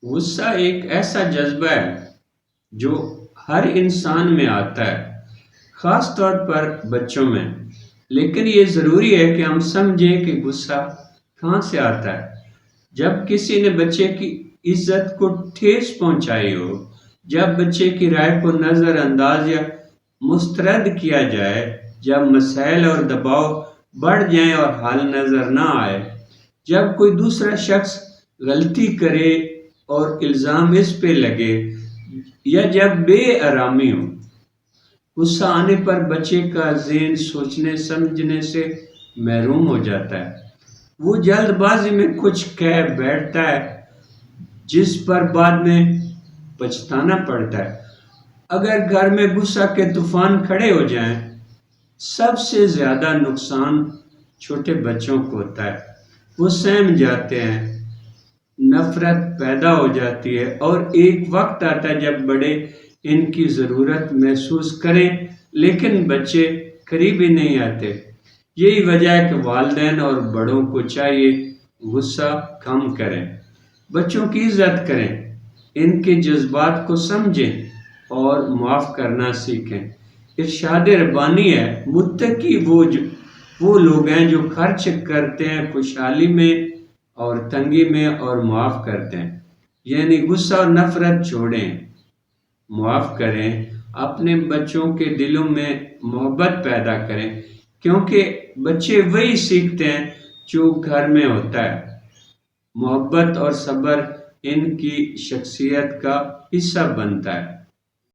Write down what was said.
غصہ ایک ایسا جذبہ ہے جو ہر انسان میں آتا ہے، خاص طور پر بچوں میں۔ لیکن یہ ضروری ہے کہ ہم سمجھیں کہ غصہ کہاں سے آتا ہے۔ جب کسی نے بچے کی عزت کو ٹھیس پہنچائی ہو، جب بچے کی رائے کو نظر انداز یا مسترد کیا جائے، جب مسائل اور دباؤ بڑھ جائیں اور حل نظر نہ آئے، جب کوئی دوسرا شخص غلطی کرے اور الزام اس پہ لگے، یا جب بے آرامی ہو۔ غصہ آنے پر بچے کا ذہن سوچنے سمجھنے سے محروم ہو جاتا ہے۔ وہ جلد بازی میں کچھ کہہ بیٹھتا ہے جس پر بعد میں پچھتانا پڑتا ہے۔ اگر گھر میں غصہ کے طوفان کھڑے ہو جائیں، سب سے زیادہ نقصان چھوٹے بچوں کو ہوتا ہے۔ وہ سہم جاتے ہیں، نفرت پیدا ہو جاتی ہے، اور ایک وقت آتا ہے جب بڑے ان کی ضرورت محسوس کریں لیکن بچے قریب ہی نہیں آتے۔ یہی وجہ ہے کہ والدین اور بڑوں کو چاہیے غصہ کم کریں، بچوں کی عزت کریں، ان کے جذبات کو سمجھیں اور معاف کرنا سیکھیں۔ ارشاد ربانی ہے، متقی وہ لوگ ہیں جو خرچ کرتے ہیں خوشحالی میں اور تنگی میں اور معاف کرتے ہیں۔ یعنی غصہ اور نفرت چھوڑیں، معاف کریں، اپنے بچوں کے دلوں میں محبت پیدا کریں، کیونکہ بچے وہی سیکھتے ہیں جو گھر میں ہوتا ہے۔ محبت اور صبر ان کی شخصیت کا حصہ بنتا ہے۔